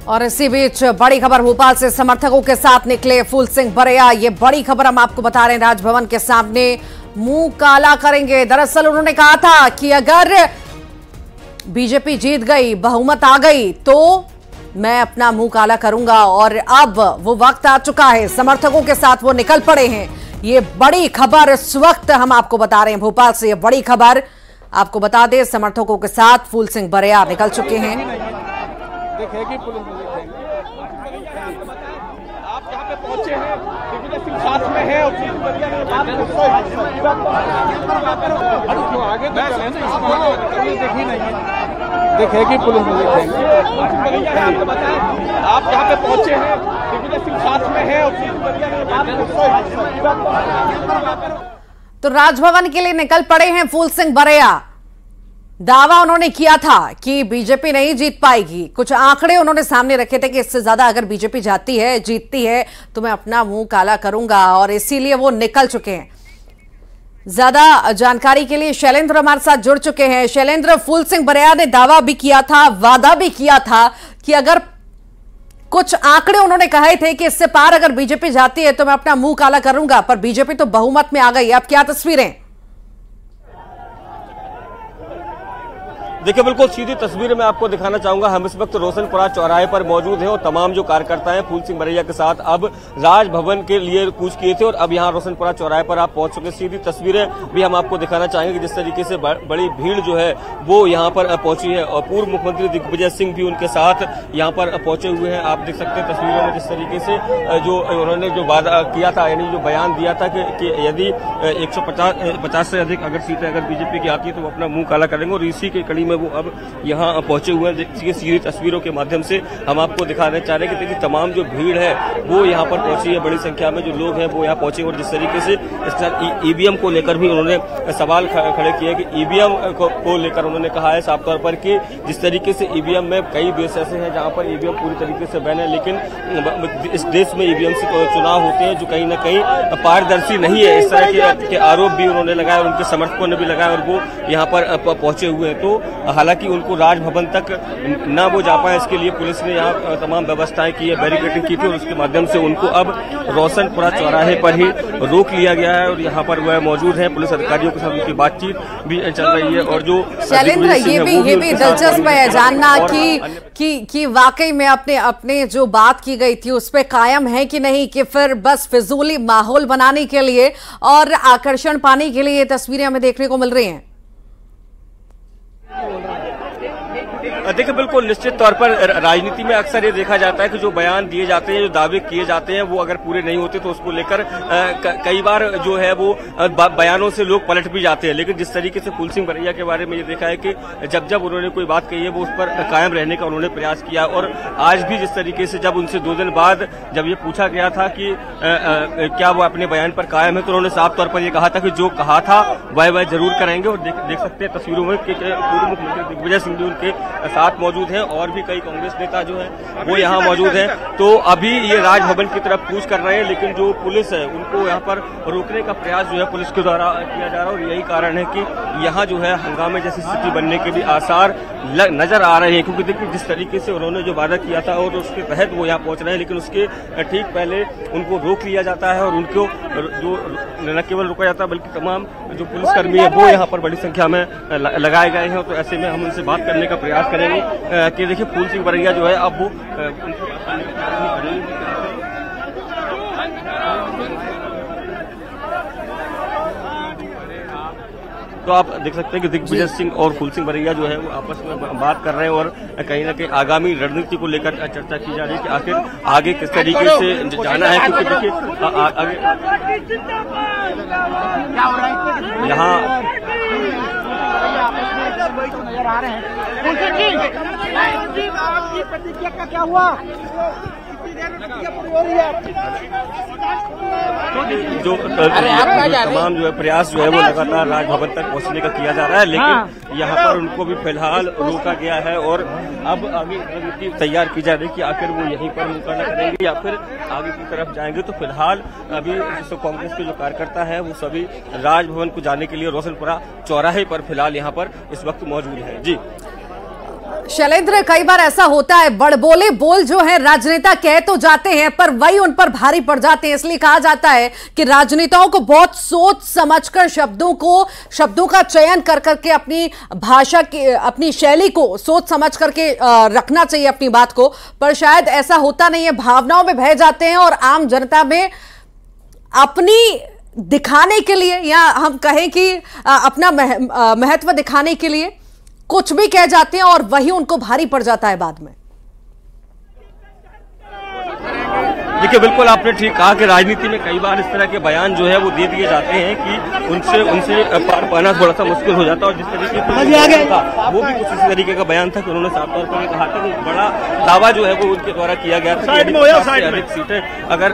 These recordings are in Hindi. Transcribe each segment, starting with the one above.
और इसी बीच बड़ी खबर भोपाल से समर्थकों के साथ निकले फूल सिंह बरैया। ये बड़ी खबर हम आपको बता रहे हैं, राजभवन के सामने मुंह काला करेंगे। दरअसल उन्होंने कहा था कि अगर बीजेपी जीत गई, बहुमत आ गई तो मैं अपना मुंह काला करूंगा, और अब वो वक्त आ चुका है। समर्थकों के साथ वो निकल पड़े हैं। ये बड़ी खबर इस वक्त हम आपको बता रहे हैं भोपाल से। ये बड़ी खबर आपको बता दें, समर्थकों के साथ फूल सिंह बरैया निकल चुके हैं। देखेगी पुलिस आप यहाँ पे पहुंचे हैं, साथ में है और आगे तो चले देखी नहीं देखेगी पुलिस आप यहाँ पे पहुंचे हैं, साथ में है और तो राजभवन के लिए निकल पड़े हैं फूल सिंह बरैया। दावा उन्होंने किया था कि बीजेपी नहीं जीत पाएगी। कुछ आंकड़े उन्होंने सामने रखे थे कि इससे ज्यादा अगर बीजेपी जीतती है तो मैं अपना मुंह काला करूंगा, और इसीलिए वो निकल चुके हैं। ज्यादा जानकारी के लिए शैलेंद्र हमारे साथ जुड़ चुके हैं। शैलेंद्र, फूल सिंह बरैया ने दावा भी किया था, वादा भी किया था कि अगर कुछ आंकड़े उन्होंने कहे थे कि इससे पार अगर बीजेपी जाती है तो मैं अपना मुंह काला करूंगा, पर बीजेपी तो बहुमत में आ गई। अब क्या तस्वीरें? देखिए, बिल्कुल सीधी तस्वीर मैं आपको दिखाना चाहूंगा। हम इस वक्त रोशनपुरा चौराहे पर मौजूद हैं और तमाम जो कार्यकर्ता हैं फूल सिंह बरैया के साथ अब राजभवन के लिए कूच किए थे और अब यहाँ रोशनपुरा चौराहे पर आप पहुंच चुके। सीधी तस्वीरें भी हम आपको दिखाना चाहेंगे कि जिस तरीके से बड़ी भीड़ जो है वो यहाँ पर पहुंची है और पूर्व मुख्यमंत्री दिग्विजय सिंह भी उनके साथ यहाँ पर पहुंचे हुए हैं। आप देख सकते हैं तस्वीरों में जिस तरीके से जो उन्होंने जो वादा किया था, यानी जो बयान दिया था कि यदि 150 से अधिक अगर सीटें अगर बीजेपी की आती है तो वो अपना मुंह काला करेंगे, और इसी की कड़ी में वो अब यहाँ पहुंचे हुए हैं। सीधी तस्वीरों के माध्यम से हम आपको दिखाने चाह रहे हैं कि देखिए तमाम जो भीड़ है वो यहाँ पर पहुंची है। बड़ी संख्या में जो लोग हैं वो यहाँ पहुंचे, और जिस तरीके से इस तरह ईवीएम को लेकर भी उन्होंने सवाल खड़े किए कि ईवीएम को लेकर उन्होंने कहा है साफ तौर पर कि जिस तरीके से ईवीएम में कई देश ऐसे हैं जहाँ पर ईवीएम पूरी तरीके से बैन है, लेकिन इस देश में ईवीएम से चुनाव होते हैं जो कहीं न कहीं पारदर्शी नहीं है। इस तरह के आरोप भी उन्होंने लगाए और उनके समर्थकों ने भी लगाया, और वो यहाँ पर पहुंचे हुए हैं। तो हालांकि उनको राजभवन तक न वो जा पाए, इसके लिए पुलिस ने यहाँ तमाम व्यवस्थाएं की है, बैरिकेडिंग की थी, और उसके माध्यम से उनको अब रोशनपुरा चौराहे पर ही रोक लिया गया है और यहाँ पर वह मौजूद है। पुलिस अधिकारियों के साथ उनकी बातचीत भी चल रही है। और जो शैलेंद्र, ये भी दिलचस्प है जानना कि वाकई में अपने जो बात की गई थी उस पर कायम है कि नहीं, कि फिर बस फिजूली माहौल बनाने के लिए और आकर्षण पाने के लिए ये तस्वीरें हमें देखने को मिल रही हैं। देखिए, बिल्कुल निश्चित तौर पर राजनीति में अक्सर ये देखा जाता है कि जो बयान दिए जाते हैं, जो दावे किए जाते हैं, वो अगर पूरे नहीं होते तो उसको लेकर कई बार जो है वो बयानों से लोग पलट भी जाते हैं। लेकिन जिस तरीके से फूल सिंह बरैया के बारे में ये देखा है कि जब उन्होंने कोई बात कही है वो उस पर कायम रहने का उन्होंने प्रयास किया, और आज भी जिस तरीके से जब उनसे 2 दिन बाद जब ये पूछा गया था कि क्या वो अपने बयान पर कायम है, तो उन्होंने साफ तौर पर यह कहा था कि जो कहा था वह जरूर करेंगे। और देख सकते हैं तस्वीरों में कि पूर्व मुख्यमंत्री दिग्विजय सिंह भी उनके साथ मौजूद हैं और भी कई कांग्रेस नेता जो हैं वो यहाँ मौजूद हैं। तो अभी ये राजभवन की तरफ कूच कर रहे हैं, लेकिन जो पुलिस है उनको यहाँ पर रोकने का प्रयास जो है पुलिस के द्वारा किया जा रहा है, और यही कारण है कि यहाँ जो है हंगामे जैसी स्थिति बनने के भी आसार नजर आ रहे हैं। क्योंकि देखिए जिस तरीके से उन्होंने जो वादा किया था और उसके तहत वो यहाँ पहुंच रहे हैं, लेकिन उसके ठीक पहले उनको रोक लिया जाता है, और उनको जो न केवल रोका जाता है बल्कि तमाम जो पुलिसकर्मी है वो यहाँ पर बड़ी संख्या में लगाए गए हैं। तो ऐसे में हम उनसे बात करने का प्रयास करेंगे कि देखिए फूल सिंह बरैया जो है अब वो तो आप देख सकते हैं कि दिग्विजय सिंह और फूल सिंह बरैया जो है वो आपस में बात कर रहे हैं, और कहीं ना कहीं आगामी रणनीति को लेकर चर्चा की जा रही है कि आखिर आगे किस तरीके से जाना है। क्योंकि देखिए आगे यहाँ नजर आ रहे हैं। आपकी प्रतिक्रिया का क्या हुआ? जो तमाम जो है प्रयास जो है वो लगातार राजभवन तक पहुंचने का किया जा रहा है, लेकिन यहाँ पर उनको भी फिलहाल रोका गया है, और अब आगे रणनीति तैयार की जा रही है कि आखिर वो यहीं पर मुकाबला करेंगे या फिर आगे की तरफ जाएंगे। तो फिलहाल अभी कांग्रेस के जो कार्यकर्ता है वो सभी राजभवन को जाने के लिए रोशनपुरा चौराहे पर फिलहाल यहाँ पर इस वक्त मौजूद है। जी शैलेंद्र, कई बार ऐसा होता है, बड़बोले बोल जो है राजनेता कह तो जाते हैं पर वही उन पर भारी पड़ जाते हैं। इसलिए कहा जाता है कि राजनेताओं को बहुत सोच समझकर शब्दों का चयन कर करके अपनी भाषा की, अपनी शैली को सोच समझ करके रखना चाहिए अपनी बात को। पर शायद ऐसा होता नहीं है, भावनाओं में बह जाते हैं और आम जनता में अपनी दिखाने के लिए, या हम कहें कि अपना महत्व दिखाने के लिए कुछ भी कह जाते हैं और वही उनको भारी पड़ जाता है बाद में। देखिए, बिल्कुल आपने ठीक कहा कि राजनीति में कई बार इस तरह के बयान जो है वो दे दिए जाते हैं कि उनसे पार पाना थोड़ा सा मुश्किल हो जाता है। और जिस तरीके से था वो भी कुछ इसी तरीके का बयान था कि उन्होंने साफ तौर पर कहा था कि बड़ा दावा जो है वो उनके द्वारा किया गया था कि अधिक सीटें अगर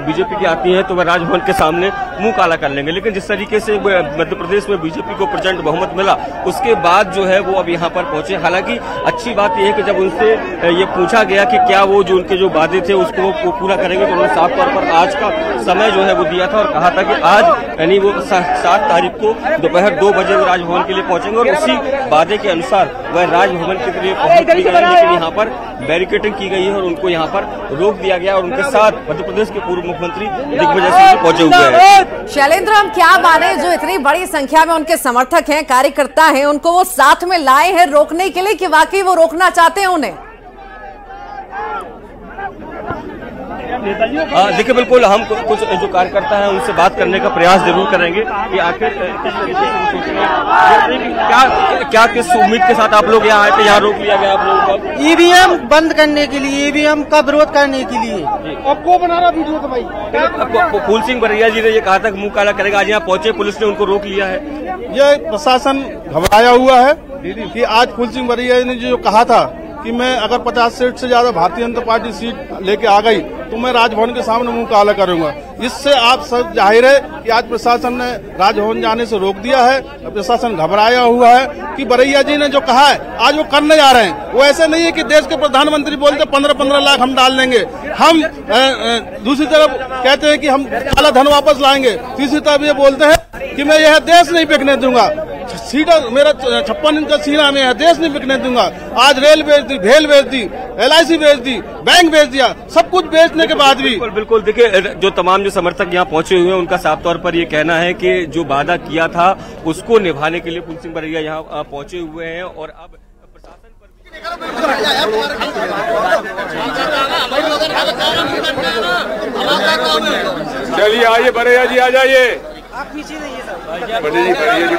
बीजेपी की आती हैं तो वह राजभवन के सामने मुंह काला कर लेंगे। लेकिन जिस तरीके से मध्य प्रदेश में बीजेपी को प्रचंड बहुमत मिला, उसके बाद जो है वो अब यहाँ पर पहुंचे। हालांकि अच्छी बात यह है कि जब उनसे ये पूछा गया कि क्या वो जो उनके जो वादे थे उसको वो पूरा करेंगे, तो उन्होंने साफ तौर पर आज का समय जो है वो दिया था और कहा था कि आज यानी वो 7 तारीख को दोपहर 2 बजे वो राजभवन के लिए पहुंचेंगे और उसी वादे के अनुसार वह राजभवन के लिए पहुंच भी गए। लेकिन यहाँ पर बैरिकेडिंग की गई है और उनको यहाँ पर रोक दिया गया और उनके साथ मध्य प्रदेश के पूर्व मुख्यमंत्री दिग्विजय सिंह पहुंचे हुए हैं। शैलेंद्र, हम क्या माने, जो इतनी बड़ी संख्या में उनके समर्थक हैं, कार्यकर्ता हैं, उनको वो साथ में लाए हैं रोकने के लिए कि वाकई वो रोकना चाहते हैं उन्हें? देखिए, बिल्कुल हम कुछ जो कार्यकर्ता हैं उनसे बात करने का प्रयास जरूर करेंगे कि आखिर किस तरीके से सोच रहे हैं, क्या किस उम्मीद के साथ आप लोग यहाँ आए थे, यहाँ रोक लिया गया आप लोगों को? ईवीएम बंद करने के लिए, ईवीएम का विरोध करने के लिए। आपको बना रहा वीडियो तो भाई फूल सिंह बरैया जी ने ये कहा था कि मुंह काला करेगा, आज यहाँ पहुंचे, पुलिस ने उनको रोक लिया है। ये प्रशासन घबराया हुआ है कि आज फूल सिंह बरैया ने जो कहा था कि मैं अगर 50 सीट से ज्यादा भारतीय जनता पार्टी सीट लेके आ गई तो मैं राजभवन के सामने मुंह काला करूंगा। इससे आप सब जाहिर है कि आज प्रशासन ने राजभवन जाने से रोक दिया है। प्रशासन घबराया हुआ है कि बरैया जी ने जो कहा है आज वो करने जा रहे हैं। वो ऐसे नहीं है कि देश के प्रधानमंत्री बोलते 15-15 लाख हम डाल देंगे, हम दूसरी तरफ कहते हैं कि हम काला धन वापस लाएंगे, तीसरी तरफ ये बोलते हैं कि मैं यह देश नहीं बिकने दूंगा, सीधा मेरा 56 इंच का सीना में यह देश नहीं बिकने दूंगा। आज रेल बेच दी, भेल बेच दी, LIC बेच दी, बैंक बेच दिया, सब कुछ बेचने के बाद भी बिल्कुल देखिए, जो तमाम जो समर्थक यहाँ पहुंचे हुए हैं उनका साफ तौर पर ये कहना है कि जो वादा किया था उसको निभाने के लिए फूल सिंह बरैया यहाँ पहुंचे हुए हैं और अब प्रशासन पर चलिए आइए बरैया जी, आ जाइए। आप पीछे रहिए सर। बरैया जी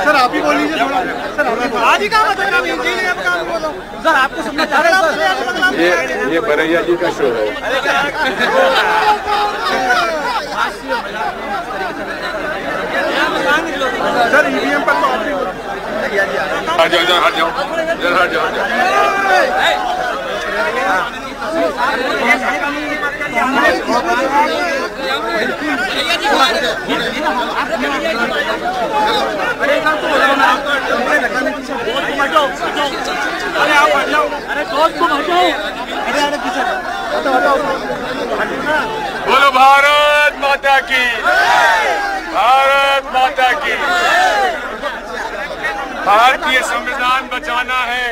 सर आप ही बोल लीजिए थोड़ा। सर आज ही काम सर आपको सुनना चाह रहे हैं। ये बरैया जी का शो है। सर ईवीएम पर तो हट जाओ। अरे आप हट जाओ, अरे दोस्त तुम हट जाओ। बोलो भारत माता की, भारत माता की। भारतीय संविधान बचाना है,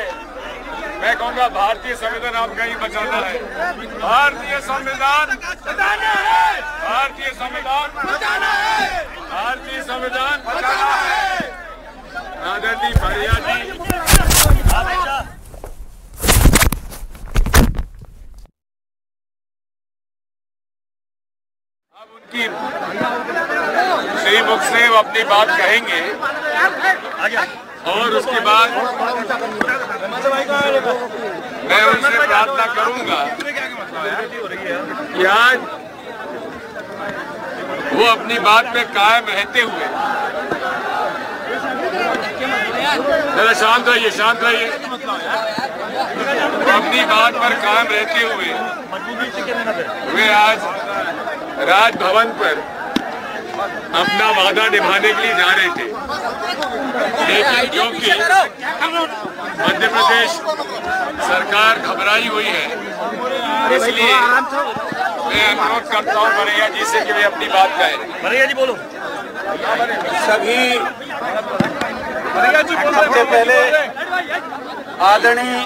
मैं कहूँगा भारतीय संविधान आपका ही बचाना है। भारतीय संविधान बचाना है, भारतीय संविधान बचाना है, भारतीय संविधान बचाना है। आदरणीय बरैया जी, अब उनकी सही मुख से अपनी बात कहेंगे और उसके बाद मैं उनसे प्रार्थना करूंगा कि आज वो अपनी बात पे कायम रहते हुए, जरा शांत रहिए, शांत रहिए, अपनी बात पर कायम रहते हुए वे आज राजभवन पर अपना वादा निभाने के लिए जा रहे थे, लेकिन क्योंकि मध्य प्रदेश सरकार घबराई हुई है, इसलिए मैं अनुरोध करता हूँ बरैया जी से कि वे अपनी बात कहें। बरैया जी बोलो। सभी सबसे पहले आदरणीय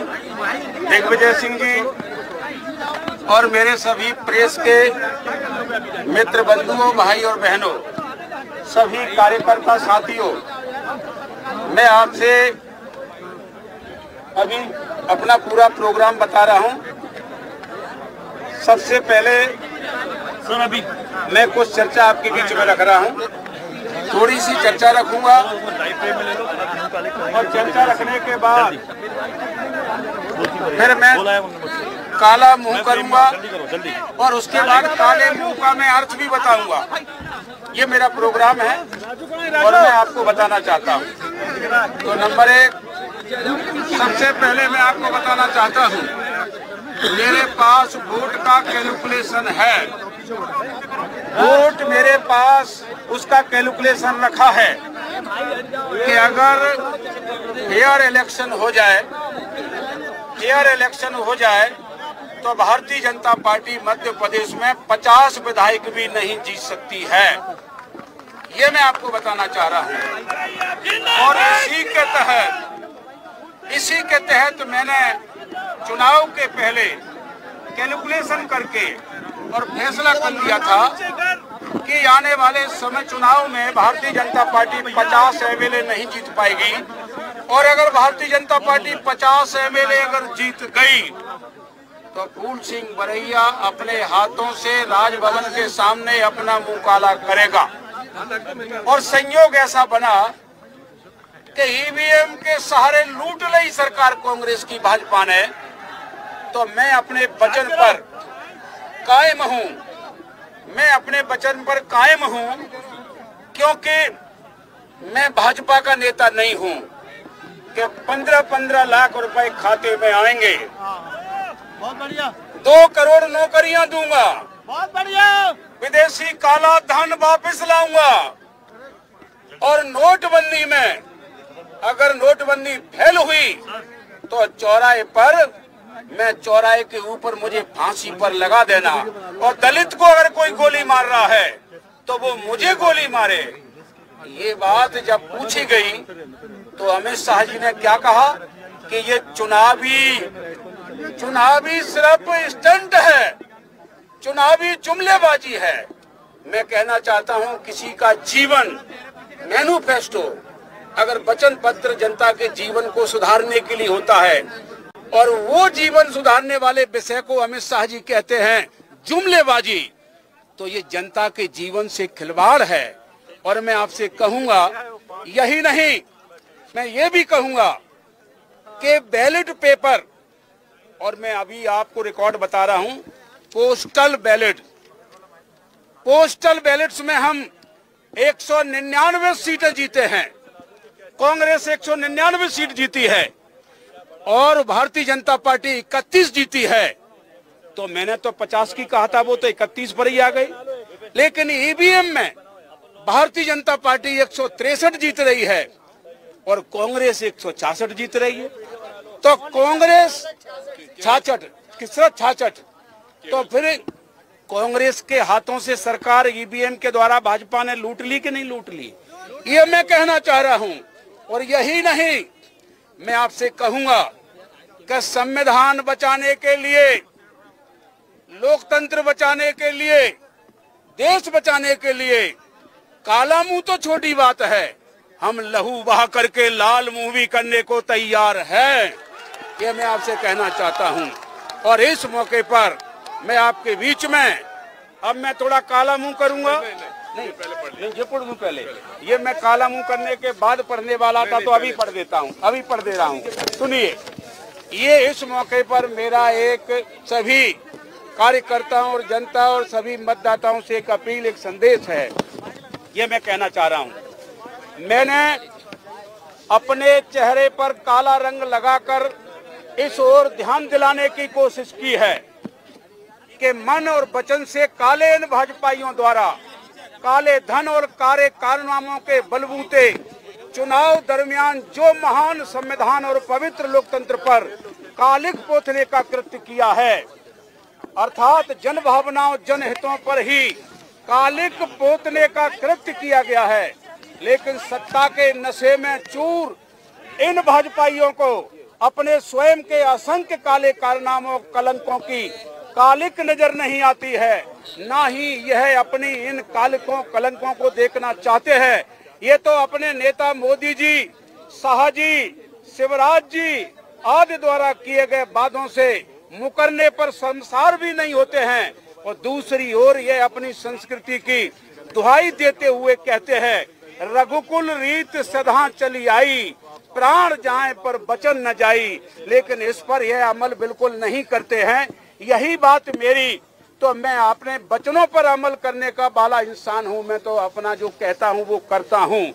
दिग्विजय सिंह जी और मेरे सभी प्रेस के मित्र बंधुओं, भाई और बहनों, सभी कार्यकर्ता साथियों, मैं आपसे अभी अपना पूरा प्रोग्राम बता रहा हूं। सबसे पहले मैं कुछ चर्चा आपके बीच में रख रहा हूं, थोड़ी सी चर्चा रखूंगा और चर्चा रखने के बाद फिर मैं काला मुंह करूंगा और उसके बाद काले मुंह का मैं अर्थ भी बताऊंगा। ये मेरा प्रोग्राम है और मैं आपको बताना चाहता हूं। तो नंबर 1, सबसे पहले मैं आपको बताना चाहता हूं, मेरे पास वोट का कैलकुलेशन है। वोट मेरे पास उसका कैलकुलेशन रखा है कि अगर फेयर इलेक्शन हो जाए तो भारतीय जनता पार्टी मध्य प्रदेश में 50 विधायक भी नहीं जीत सकती है। ये मैं आपको बताना चाह रहा हूँ। और इसी के तहत मैंने चुनाव के पहले कैलकुलेशन करके और फैसला कर लिया था कि आने वाले समय चुनाव में भारतीय जनता पार्टी 50 एमएलए नहीं जीत पाएगी, और अगर भारतीय जनता पार्टी 50 एमएलए अगर जीत गई तो फूल सिंह बरैया अपने हाथों से राजभवन के सामने अपना मुंह काला करेगा। और संयोग ऐसा बना कि ईवीएम के सहारे लूट ली सरकार कांग्रेस की, भाजपा ने। तो मैं अपने वचन पर कायम हूं, क्योंकि मैं भाजपा का नेता नहीं हूं कि 15-15 लाख रुपए खाते में आएंगे। बहुत बढ़िया। 2 करोड़ नौकरियां दूंगा, बहुत बढ़िया। विदेशी काला धन वापस लाऊंगा। और नोटबंदी में अगर नोटबंदी फेल हुई तो चौराहे पर, मैं चौराहे के ऊपर मुझे फांसी पर लगा देना, और दलित को अगर कोई गोली मार रहा है तो वो मुझे गोली मारे। ये बात जब पूछी गई तो अमित शाह जी ने क्या कहा कि ये चुनावी सिर्फ स्टंट है, चुनावी जुमलेबाजी है। मैं कहना चाहता हूं, किसी का जीवन मैनिफेस्टो अगर वचन पत्र जनता के जीवन को सुधारने के लिए होता है, और वो जीवन सुधारने वाले विषय को अमित शाह जी कहते हैं जुमलेबाजी, तो ये जनता के जीवन से खिलवाड़ है। और मैं आपसे कहूंगा, यही नहीं, मैं ये भी कहूंगा कि बैलेट पेपर, और मैं अभी आपको रिकॉर्ड बता रहा हूं, पोस्टल बैलेट्स में हम 199 सीटें जीते हैं। कांग्रेस 199 सीट जीती है और भारतीय जनता पार्टी 31 जीती है। तो मैंने तो 50 की कहा था, वो तो 31 पर ही आ गई। लेकिन ईवीएम में भारतीय जनता पार्टी 163 जीत रही है और कांग्रेस 166 जीत रही है। तो कांग्रेस 66, तो फिर कांग्रेस के हाथों से सरकार ईवीएम के द्वारा भाजपा ने लूट ली कि नहीं लूट ली, ये मैं कहना चाह रहा हूं। और यही नहीं, मैं आपसे कहूंगा कि संविधान बचाने के लिए, लोकतंत्र बचाने के लिए, देश बचाने के लिए काला मुंह तो छोटी बात है, हम लहू बहा करके लाल मुंह भी करने को तैयार हैं, ये मैं आपसे कहना चाहता हूं। और इस मौके पर मैं आपके बीच में, अब मैं थोड़ा काला मुंह करूंगा, नहीं ये पढ़ दूं पहले, ये मैं काला मुंह करने के बाद पढ़ने वाला था, तो अभी पढ़ देता हूं, अभी पढ़ दे रहा हूं। सुनिए, ये इस मौके पर मेरा एक सभी कार्यकर्ताओं और जनता और सभी मतदाताओं से एक अपील, एक संदेश है, ये मैं कहना चाह रहा हूं। मैंने अपने चेहरे पर काला रंग लगाकर इस ओर ध्यान दिलाने की कोशिश की है कि मन और वचन से काले इन भाजपाइयों द्वारा काले धन और काले कारनामों के बलबूते चुनाव दरमियान जो महान संविधान और पवित्र लोकतंत्र पर कालिक पोतने का कृत्य किया है, अर्थात जन भावनाओं जनहितों पर ही कालिक पोतने का कृत्य किया गया है। लेकिन सत्ता के नशे में चूर इन भाजपाइयों को अपने स्वयं के असंख्य काले कारनामों कलंकों की कालिक नजर नहीं आती है, ना ही यह अपनी इन कालिकों कलंकों को देखना चाहते हैं। ये तो अपने नेता मोदी जी, शाह जी, शिवराज जी आदि द्वारा किए गए वादों से मुकरने पर शर्मसार भी नहीं होते हैं, और दूसरी ओर ये अपनी संस्कृति की दुहाई देते हुए कहते हैं, रघुकुल रीत सदा चली आई, प्राण जाए पर वचन न जाई। लेकिन इस पर यह अमल बिल्कुल नहीं करते हैं। यही बात मेरी, तो मैं अपने वचनों पर अमल करने का बाला इंसान हूं। मैं तो अपना जो कहता हूं वो करता हूं।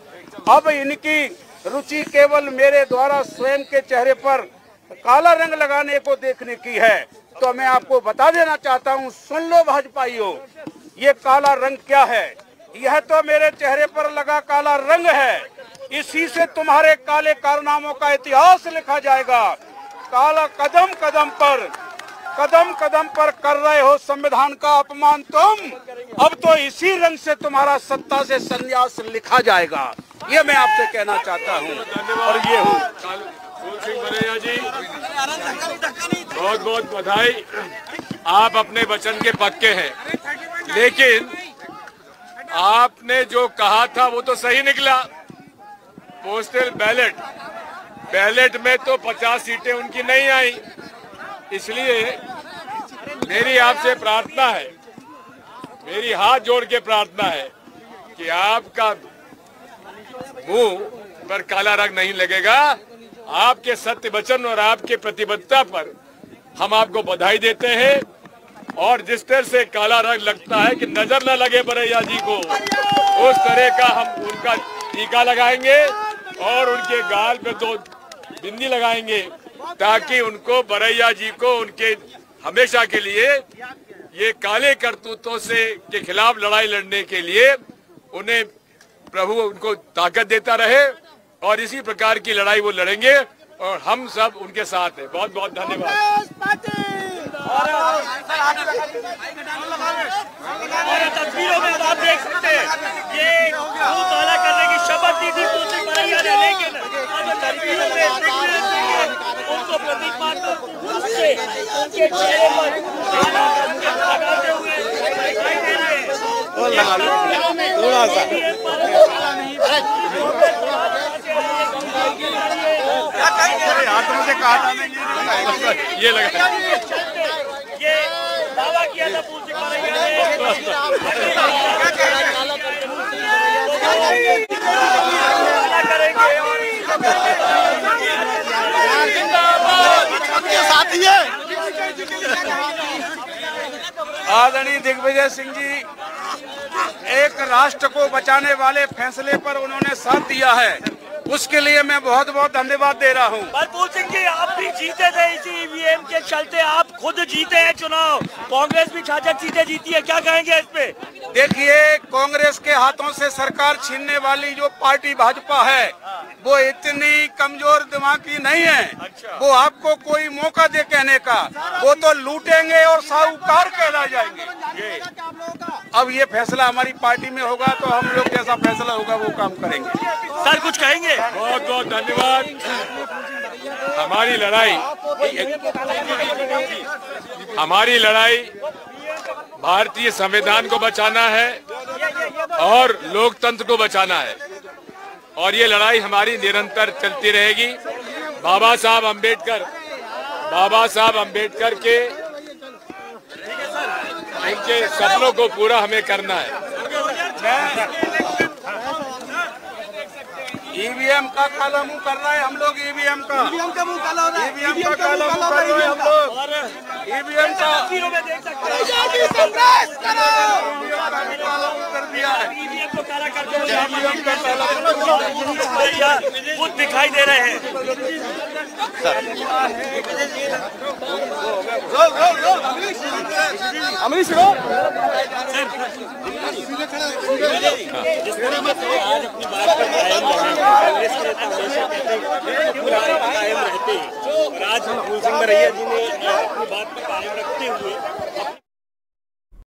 अब इनकी रुचि केवल मेरे द्वारा स्वयं के चेहरे पर काला रंग लगाने को देखने की है। तो मैं आपको बता देना चाहता हूं, सुन लो भाजपाइयों, ये काला रंग क्या है। यह तो मेरे चेहरे पर लगा काला रंग है, इसी से तुम्हारे काले कारनामों का इतिहास लिखा जाएगा। काला कदम कदम पर कर रहे हो संविधान का अपमान तुम, अब तो इसी रंग से तुम्हारा सत्ता से संन्यास लिखा जाएगा। ये मैं आपसे कहना चाहता हूँ। और ये हूँ फूल सिंह बरैया जी, बहुत बहुत बधाई। आप अपने वचन के पक्के हैं, लेकिन आपने जो कहा था वो तो सही निकला। पोस्टल बैलेट में तो 50 सीटें उनकी नहीं आई। इसलिए मेरी आपसे प्रार्थना है, मेरी हाथ जोड़ के प्रार्थना है कि आपका मुंह पर काला रंग नहीं लगेगा। आपके सत्य वचन और आपके प्रतिबद्धता पर हम आपको बधाई देते हैं। और जिस तरह से काला रंग लगता है कि नजर न लगे बरैया जी को, उस तरह का हम उनका टीका लगाएंगे और उनके गाल पे 2 बिंदी लगाएंगे, ताकि उनको बरैया जी को उनके हमेशा के लिए ये काले करतूतों से के खिलाफ लड़ाई लड़ने के लिए उन्हें प्रभु उनको ताकत देता रहे, और इसी प्रकार की लड़ाई वो लड़ेंगे और हम सब उनके साथ हैं। बहुत बहुत धन्यवाद। तस्वीरों में आप देख सकते हैं ये काला करने की शपथ दी थी फूल सिंह बरैया ने, लेकिन अब तस्वीरों में उनको प्रतीकात्मक रूप से उनके चेहरे पर काला रंग लगाते हुए दिखाई दे रहे हैं। थोड़ा सा हाथों से काटा नहीं, ये लगा, ये दावा किया था फूल सिंह बरैया ने आदरणीय दिग्विजय सिंह जी, एक राष्ट्र को बचाने वाले फैसले पर उन्होंने साथ दिया है, उसके लिए मैं बहुत बहुत धन्यवाद दे रहा हूं। बलपूल सिंह जी, आप भी जीते थे इसी ईवीएम के चलते, आप खुद जीते हैं चुनाव, कांग्रेस भी 66 सीटें जीती है, क्या कहेंगे इस पे? देखिए, कांग्रेस के हाथों से सरकार छीनने वाली जो पार्टी भाजपा है वो इतनी कमजोर दिमाग की नहीं है। अच्छा। वो आपको कोई मौका दे कहने का, वो तो लूटेंगे और साहूकार कहला जाएंगे। अब ये फैसला हमारी पार्टी में होगा तो हम लोग जैसा फैसला होगा वो काम करेंगे। सर कुछ कहेंगे? बहुत बहुत धन्यवाद। हमारी लड़ाई भारतीय संविधान को बचाना है और लोकतंत्र को बचाना है, और ये लड़ाई हमारी निरंतर चलती रहेगी। बाबा साहब अम्बेडकर के उनके सपनों को पूरा हमें करना है। ईवीएम का काला मुंह कर रहा है हम लोग, ईवीएम का मुंह काला हो रहा है, ईवीएम का काला मुंह कर रहे हैं हम लोग, ईवीएम का कर दिया है, ईवीएम को काला कर दो, खुद दिखाई दे रहे हैं। अमरीश रो जिस तरह से आज अपनी बात पर कायम रहे, कांग्रेस के नेता हमेशा कहते हैं कि कायम रहते हैं। आज फूल सिंह बरैया जी ने अपनी बात पर कायम रखते हुए